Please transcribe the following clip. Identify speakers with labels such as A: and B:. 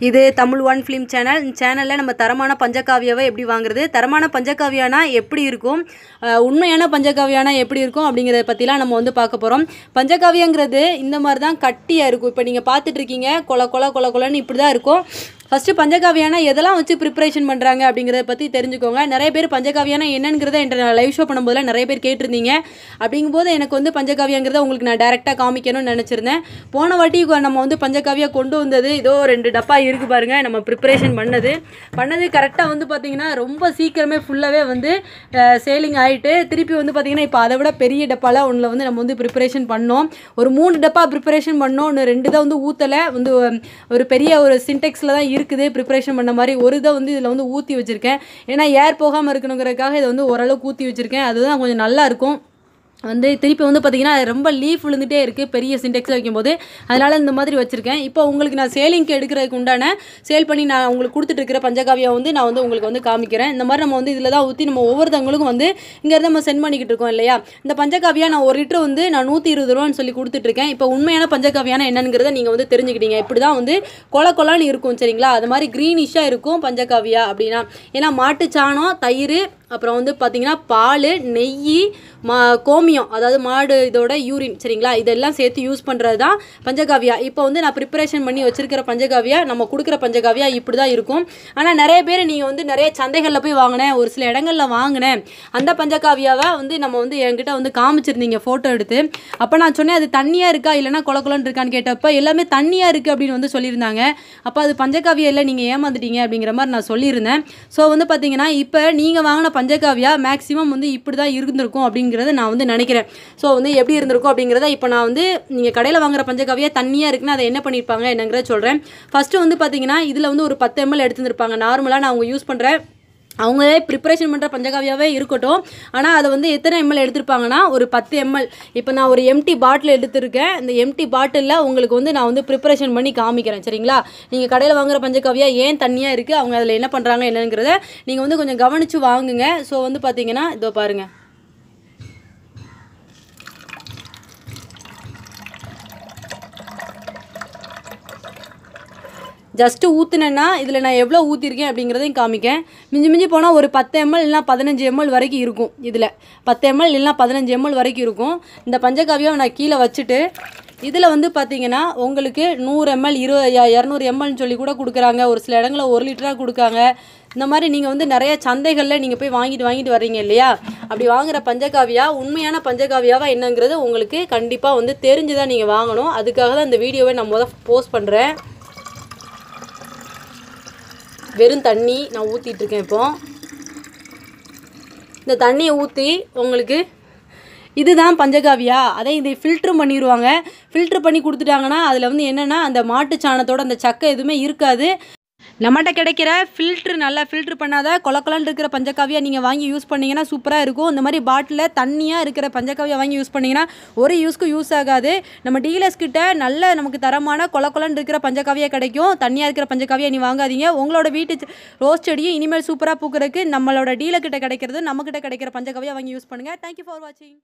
A: இது Tamil one film channel. இந்த சேனலில் நம்ம தரமான பஞ்சகாவியாவை எப்படி வாங்குறது, தரமான பஞ்சகாவியானா எப்படி இருக்கும், உண்மையான பஞ்சகாவியானா எப்படி இருக்கும் அப்படிங்கிறத பற்றிலாம் நம்ம வந்து பார்க்க போகிறோம். பஞ்சகாவியங்கிறது இந்த மாதிரி தான் கட்டியாக இருக்கும். இப்போ நீங்கள் பார்த்துட்ருக்கீங்க, கொல கொல கொல கொலன்னு இப்படி தான் இருக்கும். ஃபஸ்ட்டு பஞ்சகாவியானா எதெல்லாம் வச்சு ப்ரிப்பரேஷன் பண்ணுறாங்க அப்படிங்கிறத பற்றி தெரிஞ்சுக்கோங்க. நிறைய பேர் பஞ்சகாவியானா என்னங்கிறத என்கிட்ட நான் லைவ் ஷோ பண்ணும்போதில் நிறைய பேர் கேட்டிருந்தீங்க. அப்படிங்கும்போது எனக்கு வந்து பஞ்சகாவியாங்கிறத உங்களுக்கு நான் டேரெக்டாக காமிக்கணும்னு நினச்சிருந்தேன். போன வாட்டி நம்ம வந்து பஞ்சகாவியா கொண்டு வந்தது இதோ 2 டப்பா இருக்குது பாருங்கள். நம்ம ப்ரிப்பரேஷன் பண்ணது கரெக்டாக வந்து பார்த்திங்கன்னா ரொம்ப சீக்கிரமே ஃபுல்லாகவே வந்து சேலிங் ஆகிட்டு, திருப்பி வந்து பார்த்திங்கன்னா இப்போ அதை விட பெரிய டப்பாவில் ஒன்றில் வந்து நம்ம வந்து ப்ரிப்பரேஷன் பண்ணோம். ஒரு 3 டப்பா ப்ரிப்பரேஷன் பண்ணோம். ஒன்று 2 தான் வந்து ஊற்றலை, வந்து ஒரு பெரிய ஒரு சின்டெக்ஸில் தான் இருக்குது ப்ரிப்பரேஷன் பண்ண மாதிரி. ஒரு இதை வந்து இதில் வந்து ஊற்றி வச்சுருக்கேன். ஏன்னா ஏர் போகாமல் இருக்கணுங்கிறதுக்காக இதை வந்து ஓரளவுக்கு ஊற்றி வச்சுருக்கேன். அதுதான் கொஞ்சம் நல்லாயிருக்கும். வந்து திருப்பி வந்து பார்த்திங்கன்னா ரொம்ப லீஃப் விழுந்துகிட்டே இருக்குது பெரிய சின்டெக்ஸில் வைக்கும்போது. அதனால் இந்த மாதிரி வச்சுருக்கேன். இப்போ உங்களுக்கு நான் சேலிங்க்கு எடுக்கிறதுக்கு உண்டான சேல் பண்ணி நான் உங்களுக்கு கொடுத்துட்ருக்கிற பஞ்சகாவியா வந்து நான் வந்து உங்களுக்கு வந்து காமிக்கிறேன். இந்த மாதிரி நம்ம வந்து இதில் தான் ஊற்றி நம்ம ஒவ்வொருத்தவங்களுக்கும் வந்து இங்கேருந்து நம்ம சென்ட் பண்ணிக்கிட்டு இருக்கோம் இல்லையா. இந்த பஞ்சகாவியா நான் 1 லிட்டர் வந்து நான் 120 ரூபான்னு சொல்லி கொடுத்துட்ருக்கேன். இப்போ உண்மையான பஞ்சகாவியான என்னங்கிறத நீங்கள் வந்து தெரிஞ்சுக்கிட்டீங்க. இப்படி தான் வந்து கொல கொலான்னு இருக்கும் சரிங்களா. அது மாதிரி க்ரீனிஷாக இருக்கும் பஞ்சகாவியா அப்படின்னா. ஏன்னா மாட்டு சாணம், தயிர், அப்புறம் வந்து பார்த்திங்கன்னா பால், நெய், கோமியம், அதாவது மாடு இதோட யூரின் சரிங்களா, இதெல்லாம் சேர்த்து யூஸ் பண்ணுறது தான் பஞ்சகாவியா. இப்போ வந்து நான் ப்ரிப்பரேஷன் பண்ணி வச்சுருக்கிற பஞ்சகாவியா, நம்ம கொடுக்குற பஞ்சகாவியா இப்படி தான் இருக்கும். ஆனால் நிறைய பேர் நீங்கள் வந்து நிறைய சந்தைகளில் போய் வாங்கினேன், ஒரு சில இடங்களில் வாங்கினேன், அந்த பஞ்சகாவியாவை வந்து நம்ம வந்து என்கிட்ட வந்து காமிச்சிருந்தீங்க ஃபோட்டோ எடுத்து. அப்போ நான் சொன்னேன் அது தண்ணியாக இருக்கா இல்லைனா கொலக்குலன்னு இருக்கான்னு கேட்டப்போ எல்லாமே தண்ணியாக இருக்குது அப்படின்னு வந்து சொல்லியிருந்தாங்க. அப்போ அது பஞ்சகாவியா இல்லை, நீங்கள் ஏமாந்துட்டீங்க அப்படிங்கிற மாதிரி நான் சொல்லியிருந்தேன். ஸோ வந்து பார்த்திங்கன்னா இப்போ நீங்கள் வாங்கின பஞ்சகாவியா மேக்ஸிமம் வந்து இப்படி தான் இருந்திருக்கும் அப்படிங்கிறத நான் வந்து நினைக்கிறேன். ஸோ வந்து எப்படி இருந்திருக்கும் அப்படிங்கிறத இப்போ நான் வந்து நீங்கள் கடையில் வாங்குற பஞ்சகாவியா தண்ணியாக இருக்குன்னா அதை என்ன பண்ணியிருப்பாங்க என்னங்கிறத சொல்கிறேன். ஃபஸ்ட்டு வந்து பார்த்திங்கன்னா இதில் வந்து ஒரு 10 ml எடுத்துருப்பாங்க. நார்மலாக நான் அவங்க யூஸ் பண்ணுற அவங்களே ப்ரிப்பரேஷன் பண்ணுற பஞ்சகாவியாவே இருக்கட்டும். ஆனால் அதை வந்து எத்தனை ml எடுத்திருப்பாங்கன்னா ஒரு 10 ml. இப்போ நான் ஒரு எம்டி பாட்டில் எடுத்துருக்கேன். இந்த எம்டி பாட்டிலில் உங்களுக்கு வந்து நான் வந்து ப்ரிப்பரேஷன் பண்ணி காமிக்கிறேன் சரிங்களா. நீங்கள் கடையில் வாங்குற பஞ்சகாவியா ஏன் தண்ணியாக இருக்குது, அவங்க அதில் என்ன பண்ணுறாங்க என்னங்கிறத நீங்கள் வந்து கொஞ்சம் கவனித்து வாங்குங்க. ஸோ வந்து பார்த்திங்கன்னா இதோ பாருங்கள், ஜஸ்ட்டு ஊற்றுனேன்னா இதில் நான் எவ்வளோ ஊற்றிருக்கேன் அப்படிங்கிறதையும் காமிக்கேன். மிஞ்சி போனால் ஒரு 10 ml இல்லைனா 15 ml வரைக்கும் இருக்கும். இதில் 10 ml இல்லைனா 15 ml வரைக்கும் இருக்கும். இந்த பஞ்சகாவியாவை நான் கீழே வச்சுட்டு இதில் வந்து பார்த்திங்கன்னா உங்களுக்கு 100 ml 200 mlன்னு சொல்லி கூட கொடுக்குறாங்க. ஒரு சில இடங்களில் 1 லிட்டராக கொடுக்காங்க. இந்த மாதிரி நீங்கள் வந்து நிறைய சந்தைகளில் நீங்கள் போய் வாங்கிட்டு வர்றீங்க இல்லையா. அப்படி வாங்குகிற பஞ்சகாவியா உண்மையான பஞ்சகாவியாவா என்னங்கிறது உங்களுக்கு கண்டிப்பாக வந்து தெரிஞ்சு தான் நீங்கள் வாங்கணும். அதுக்காக தான் இந்த வீடியோவை நான் போஸ்ட் பண்ணுறேன். வெறும் தண்ணி நான் ஊற்றிட்டுருக்கேன். இப்போ இந்த தண்ணியை ஊற்றி உங்களுக்கு இதுதான் பஞ்சகாவியா, அதை இதை ஃபில்ட்ரு பண்ணிடுவாங்க. ஃபில்ட்ரு பண்ணி கொடுத்துட்டாங்கன்னா அதில் வந்து என்னென்னா அந்த மாட்டு சாணத்தோட அந்த சக்கை எதுவுமே இருக்காது. நம்மகிட்ட கிடைக்கிற ஃபில்ட்ரு நல்லா ஃபில்ட்ரு பண்ணாத கொலக்கொலன்னு இருக்கிற பஞ்சகாவியா நீங்கள் வாங்கி யூஸ் பண்ணிங்கன்னா சூப்பராக இருக்கும். இந்த மாதிரி பாட்டிலில் தண்ணியாக இருக்கிற பஞ்சகாவியா வாங்கி யூஸ் பண்ணிங்கன்னா ஒரு யூஸ்க்கு யூஸ் ஆகாது. நம்ம டீலர்ஸ்கிட்ட நல்ல நமக்கு தரமான கொலக்கொலன்னு இருக்கிற பஞ்சகாவியா கிடைக்கும். தண்ணியாக இருக்கிற பஞ்சகாவியா நீ வாங்காதீங்க. உங்களோட வீட்டு ரோஸ் செடியும் இனிமேல் சூப்பராக பூக்கிறதுக்கு நம்மளோட டீலர்கிட்ட கிடைக்கிறது நம்மக்கிட்ட கிடைக்கிற பஞ்சகாவியா வாங்கி யூஸ் பண்ணுங்கள். தேங்க்யூ ஃபார் வாட்சிங்.